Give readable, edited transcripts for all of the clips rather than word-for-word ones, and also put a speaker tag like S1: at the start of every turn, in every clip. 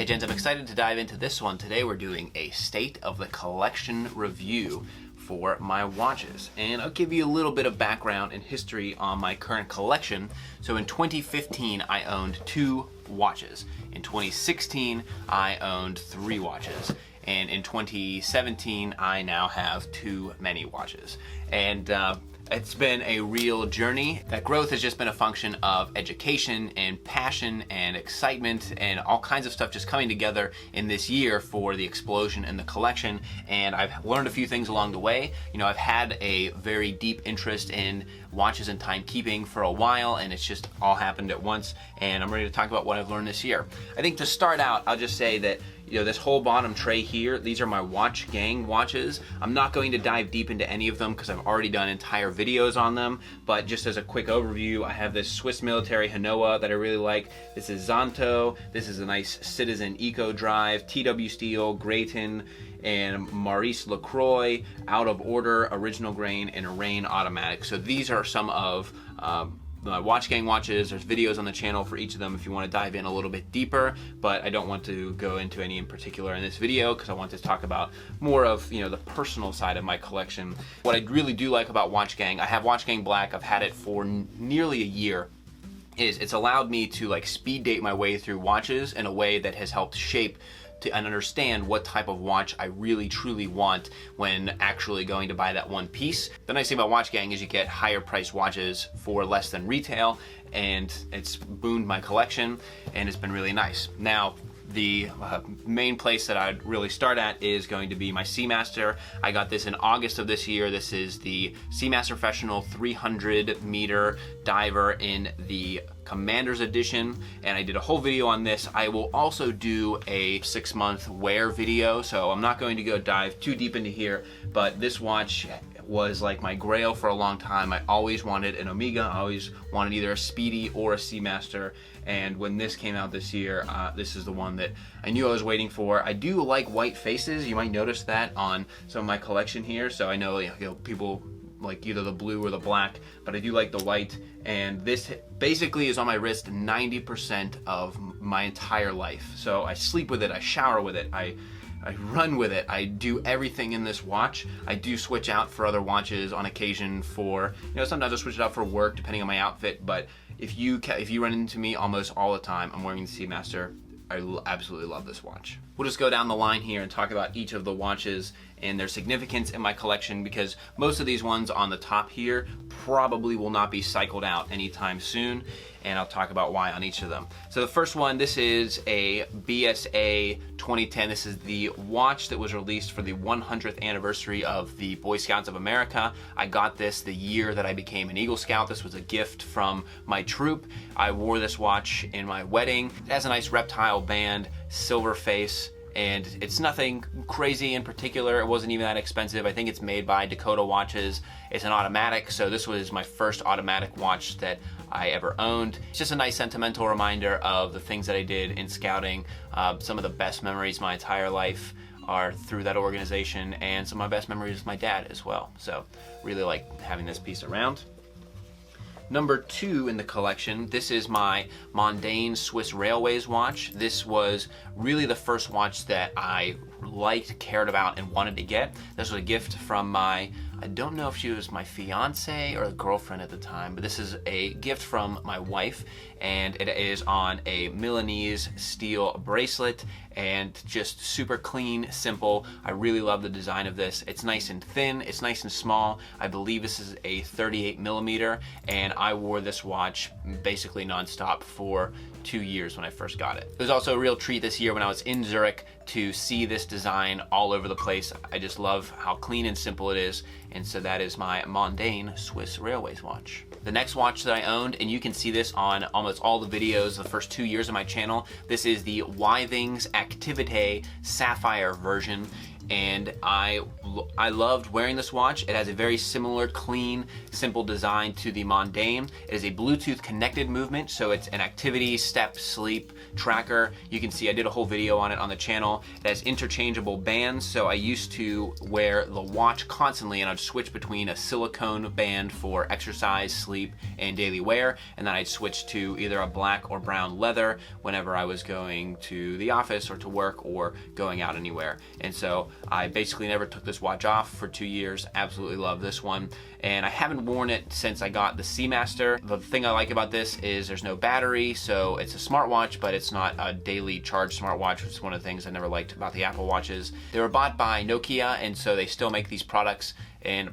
S1: Hey gents, I'm excited to dive into this one. Today we're doing a state of the collection review for my watches. And I'll give you a little bit of background and history on my current collection. So in 2015, I owned 2 watches. In 2016, I owned 3 watches. And in 2017, I now have too many watches. And it's been a real journey. That growth has just been a function of education and passion and excitement and all kinds of stuff just coming together in this year for the explosion in the collection. And I've learned a few things along the way. You know, I've had a very deep interest in watches and timekeeping for a while, and it's just all happened at once. And I'm ready to talk about what I've learned this year. I think to start out, I'll just say that this whole bottom tray here, these are my Watch Gang watches. I'm not going to dive deep into any of them because I've already done entire videos on them, but just as a quick overview, I have this Swiss military Hanowa that I really like. This is Szanto. This is a nice Citizen Eco Drive, TW Steel, Grayton, and Maurice Lacroix, Out of Order, Original Grain, and a Rain Automatic. So these are some of my Watch Gang watches. There's videos on the channel for each of them if you want to dive in a little bit deeper, but I don't want to go into any in particular in this video because I want to talk about more of the personal side of my collection. What I really do like about Watch Gang, I have Watch Gang Black. I've had it for nearly a year. It's allowed me to like speed date my way through watches in a way that has helped shape and understand what type of watch I really truly want when actually going to buy that one piece. The nice thing about Watch Gang is you get higher priced watches for less than retail, and it's boomed my collection and it's been really nice. Now, the main place that I'd really start at is going to be my Seamaster. I got this in August of this year. This is the Seamaster Professional 300 meter diver in the Commander's Edition, and I did a whole video on this. I will also do a 6-month wear video, so I'm not going to go dive too deep into here, but this watch was like my grail for a long time. I always wanted an Amiga. I always wanted either a Speedy or a Seamaster, and when this came out this year, this is the one that I knew I was waiting for. I do like white faces. You might notice that on some of my collection here, so I know, people like either the blue or the black, but I do like the white, and this basically is on my wrist 90% of my entire life. So I sleep with it, I shower with it, I run with it, I do everything in this watch. I do switch out for other watches on occasion for, sometimes I switch it out for work depending on my outfit, but if you run into me almost all the time, I'm wearing the Seamaster. I absolutely love this watch. We'll just go down the line here and talk about each of the watches and their significance in my collection, because most of these ones on the top here probably will not be cycled out anytime soon, and I'll talk about why on each of them. So the first one, this is a BSA 2010. This is the watch that was released for the 100th anniversary of the Boy Scouts of America. I got this the year that I became an Eagle Scout. This was a gift from my troop. I wore this watch in my wedding. It has a nice reptile band, silver face, and it's nothing crazy in particular. It wasn't even that expensive. I think it's made by Dakota watches. It's an automatic, so this was my first automatic watch that I ever owned. It's just a nice sentimental reminder of the things that I did in scouting. Some of the best memories of my entire life are through that organization, and some of my best memories with my dad as well. So really like having this piece around. Number 2 in the collection, this is my Mondaine Swiss Railways watch. This was really the first watch that I liked, cared about, and wanted to get. This was a gift from I don't know if she was my fiance or a girlfriend at the time, but this is a gift from my wife, and it is on a Milanese steel bracelet, and just super clean, simple. I really love the design of this. It's nice and thin, it's nice and small. I believe this is a 38 millimeter, and I wore this watch basically nonstop for 2 years when I first got it. It was also a real treat this year when I was in Zurich to see this design all over the place. I just love how clean and simple it is, and so that is my Mondaine Swiss Railways watch. The next watch that I owned, and you can see this on almost all the videos the first 2 years of my channel, this is the Withings Activité Sapphire version, and I loved wearing this watch. It has a very similar, clean, simple design to the Mondaine. It is a Bluetooth connected movement, so it's an activity, step, sleep tracker. You can see I did a whole video on it on the channel. It has interchangeable bands, so I used to wear the watch constantly, and I'd switch between a silicone band for exercise, sleep, and daily wear, and then I'd switch to either a black or brown leather whenever I was going to the office or to work or going out anywhere. And so I basically never took this watch off for 2 years. Absolutely love this one, and I haven't worn it since I got the Seamaster. The thing I like about this is there's no battery, so it's a smartwatch, but it's not a daily charge smartwatch, which is one of the things I never liked about the Apple Watches. They were bought by Nokia, and so they still make these products,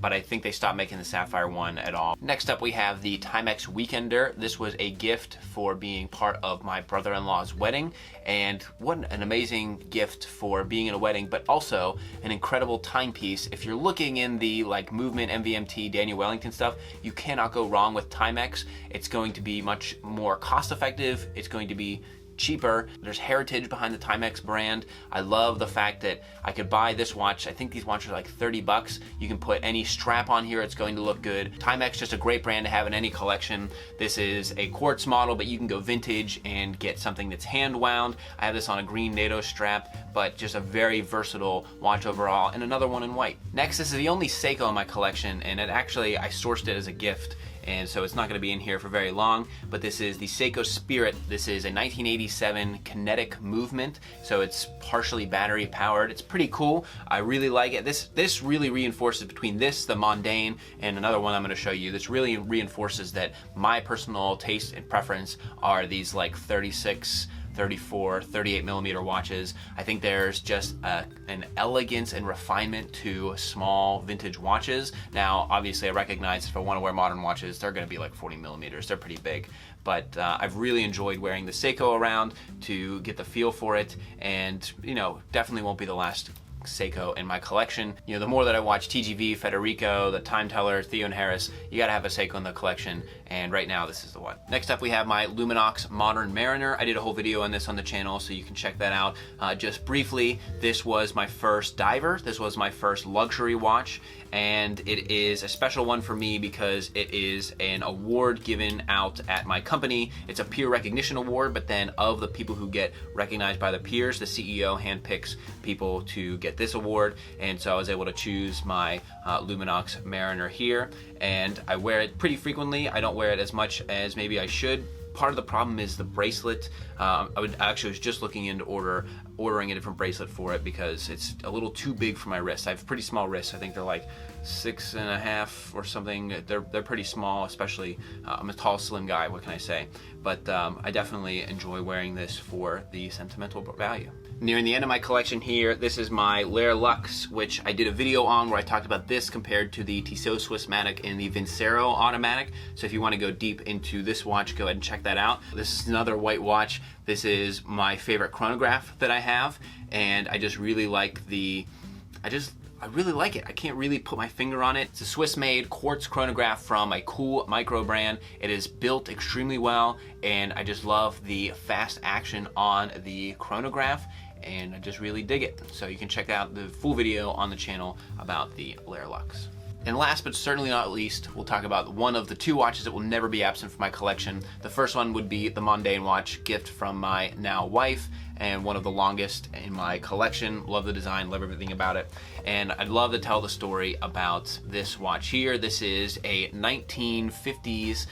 S1: but I think they stopped making the Sapphire one at all. Next up, we have the Timex Weekender. This was a gift for being part of my brother-in-law's wedding, and what an amazing gift for being in a wedding, but also an incredible timepiece. If you're looking in the like movement, MVMT, Daniel Wellington stuff, you cannot go wrong with Timex. It's going to be much more cost-effective. It's going to be cheaper. There's heritage behind the Timex brand. I love the fact that I could buy this watch. I think these watches are like 30 bucks. You can put any strap on here, it's going to look good. Timex, just a great brand to have in any collection. This is a quartz model, but you can go vintage and get something that's hand wound. I have this on a green NATO strap, but just a very versatile watch overall, and another one in white. Next, this is the only Seiko in my collection, and it actually, I sourced it as a gift, and so it's not going to be in here for very long, but this is the Seiko Spirit. This is a 1987 kinetic movement, so it's partially battery powered. It's pretty cool. I really like it. This really reinforces between this, the Mondaine, and another one I'm going to show you. This really reinforces that my personal taste and preference are these like 36, 34, 38 millimeter watches. I think there's just an elegance and refinement to small vintage watches. Now, obviously I recognize if I want to wear modern watches, they're going to be like 40 millimeters. They're pretty big. But I've really enjoyed wearing the Seiko around to get the feel for it, and you know, definitely won't be the last Seiko in my collection. You know, the more that I watch TGV, Federico, the Time Teller, Theo and Harris, you gotta have a Seiko in the collection, and right now this is the one. Next up, we have my Luminox Modern Mariner. I did a whole video on this on the channel, so you can check that out. Just briefly, this was my first diver. This was my first luxury watch, and it is a special one for me because it is an award given out at my company. It's a peer recognition award, but then of the people who get recognized by the peers, the CEO handpicks people to get this award, and so I was able to choose my Luminox Mariner here, and I wear it pretty frequently. I don't wear it as much as maybe I should. Part of the problem is the bracelet. I was just looking into ordering a different bracelet for it because it's a little too big for my wrist. I have pretty small wrists. I think they're like 6.5 or something. They're pretty small, especially I'm a tall, slim guy. What can I say? But I definitely enjoy wearing this for the sentimental value. Nearing the end of my collection here, this is my Luxe, which I did a video on where I talked about this compared to the Tissot Swissmatic and the Vincero automatic. So if you want to go deep into this watch, go ahead and check that out. This is another white watch. This is my favorite chronograph that I have, and I just really like I really like it. I can't really put my finger on it. It's a Swiss-made quartz chronograph from a cool micro brand. It is built extremely well, and I just love the fast action on the chronograph, and I just really dig it. So you can check out the full video on the channel about the Luxe. And last but certainly not least, we'll talk about one of the two watches that will never be absent from my collection. The first one would be the Mondaine watch, gift from my now wife, and one of the longest in my collection. Love the design, love everything about it. And I'd love to tell the story about this watch here. This is a 1950s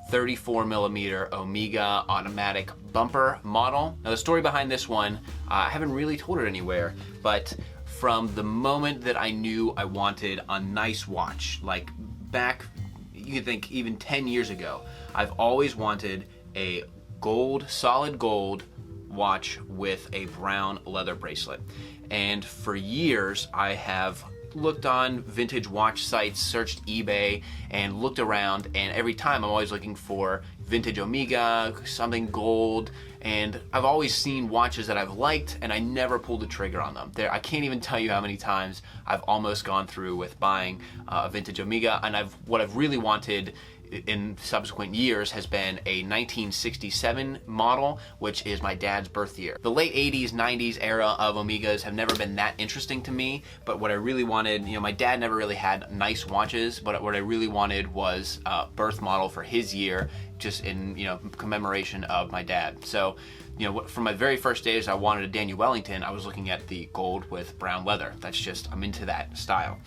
S1: 34 millimeter Amiga automatic bumper model. Now the story behind this one, I haven't really told it anywhere, but from the moment that I knew I wanted a nice watch, like back, you could think even 10 years ago, I've always wanted a gold, solid gold watch with a brown leather bracelet. And for years, I have looked on vintage watch sites, searched eBay, and looked around, and every time I'm always looking for vintage Amiga, something gold, and I've always seen watches that I've liked, and I never pulled the trigger on them. I can't even tell you how many times I've almost gone through with buying a vintage Amiga, and what I've really wanted in subsequent years has been a 1967 model, which is my dad's birth year. The late 80s, 90s era of Amigas have never been that interesting to me, but what I really wanted, my dad never really had nice watches, but what I really wanted was a birth model for his year, just in, commemoration of my dad. So, from my very first days, I wanted a Daniel Wellington. I was looking at the gold with brown leather. I'm into that style.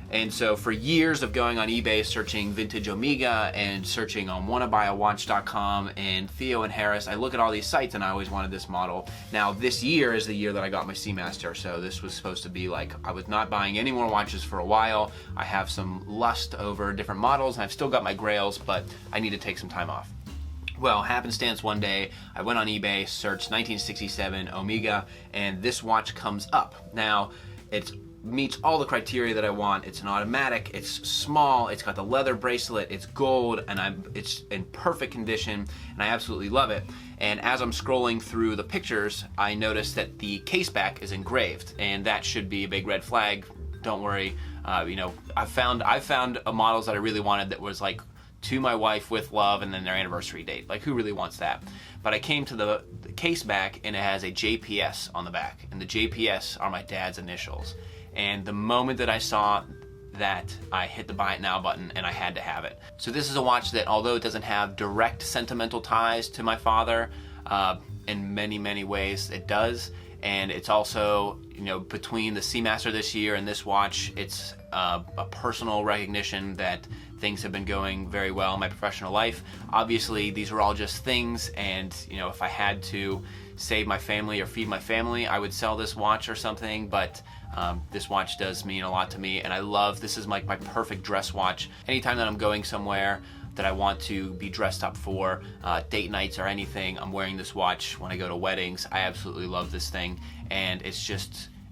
S1: And so for years of going on eBay, searching vintage Amiga and searching on wannabuyawatch.com and Theo and Harris, I look at all these sites and I always wanted this model. Now this year is the year that I got my Seamaster, so this was supposed to be like, I was not buying any more watches for a while. I have some lust over different models and I've still got my grails, but I need to take some time off. Well, happenstance one day, I went on eBay, searched 1967 Amiga, and this watch comes up. Now, it meets all the criteria that I want. It's an automatic, it's small, it's got the leather bracelet, it's gold, and it's in perfect condition, and I absolutely love it. And as I'm scrolling through the pictures, I noticed that the case back is engraved, and that should be a big red flag. Don't worry, I found models that I really wanted that was like, to my wife with love, and then their anniversary date. Like, who really wants that? But I came to the case back, and it has a JPS on the back, and the JPS are my dad's initials. And the moment that I saw that, I hit the buy it now button, and I had to have it. So this is a watch that, although it doesn't have direct sentimental ties to my father, in many, many ways it does. And it's also, between the Seamaster this year and this watch, it's a personal recognition that things have been going very well in my professional life. Obviously, these are all just things, and if I had to save my family or feed my family, I would sell this watch or something, but this watch does mean a lot to me, and I love, this is like my perfect dress watch. Anytime that I'm going somewhere that I want to be dressed up for, date nights or anything, I'm wearing this watch. When I go to weddings, I absolutely love this thing, and it's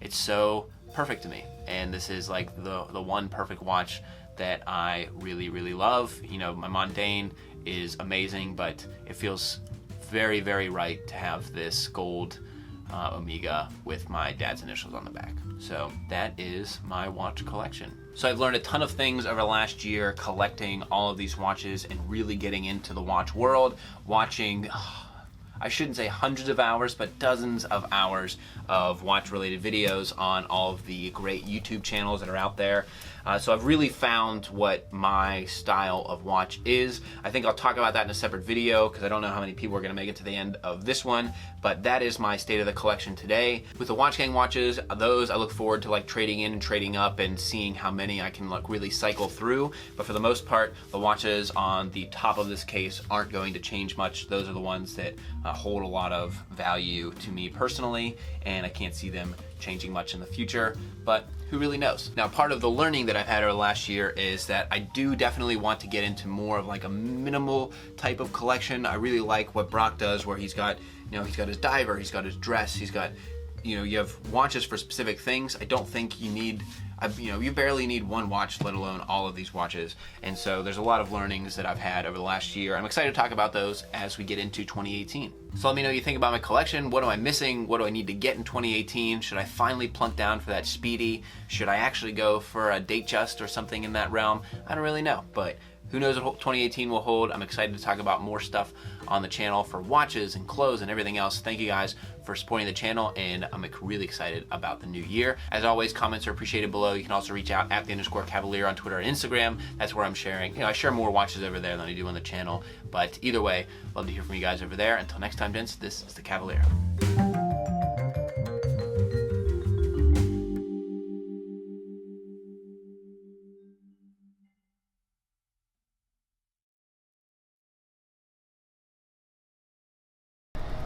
S1: so perfect to me. And this is like the one perfect watch that I really, really love. My Mondaine is amazing, but it feels very, very right to have this gold Amiga with my dad's initials on the back. So that is my watch collection. So I've learned a ton of things over the last year collecting all of these watches and really getting into the watch world, watching, I shouldn't say hundreds of hours, but dozens of hours of watch-related videos on all of the great YouTube channels that are out there. So I've really found what my style of watch is. I think I'll talk about that in a separate video because I don't know how many people are going to make it to the end of this one, but that is my state of the collection today. With the Watch Gang watches, those I look forward to like trading in and trading up and seeing how many I can like really cycle through. But for the most part, the watches on the top of this case aren't going to change much. Those are the ones that hold a lot of value to me personally, and I can't see them changing much in the future, but who really knows? Now, part of the learning that I've had over the last year is that I do definitely want to get into more of like a minimal type of collection. I really like what Brock does, where he's got, he's got his diver, he's got his dress, he's got, you have watches for specific things. I don't think you need, you barely need one watch, let alone all of these watches. And so there's a lot of learnings that I've had over the last year. I'm excited to talk about those as we get into 2018. So let me know what you think about my collection. What am I missing? What do I need to get in 2018? Should I finally plunk down for that Speedy? Should I actually go for a Datejust or something in that realm? I don't really know, but who knows what 2018 will hold. I'm excited to talk about more stuff on the channel for watches and clothes and everything else. Thank you guys for supporting the channel, and I'm really excited about the new year. As always, comments are appreciated below. You can also reach out at _Kavalier on Twitter and Instagram. That's where I'm sharing. I share more watches over there than I do on the channel. But either way, love to hear from you guys over there. Until next time, gents, this is the Kavalier.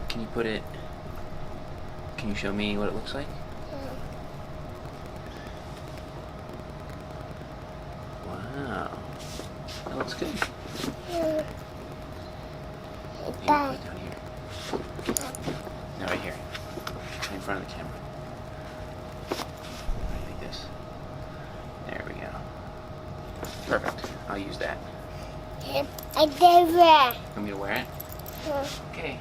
S1: Can you put it, can you show me what it looks like? Wow, that looks good. Maybe put it down here. No, right here, right in front of the camera. Like this. There we go. Perfect, I'll use that.
S2: I did that.
S1: Want me to wear it? Okay.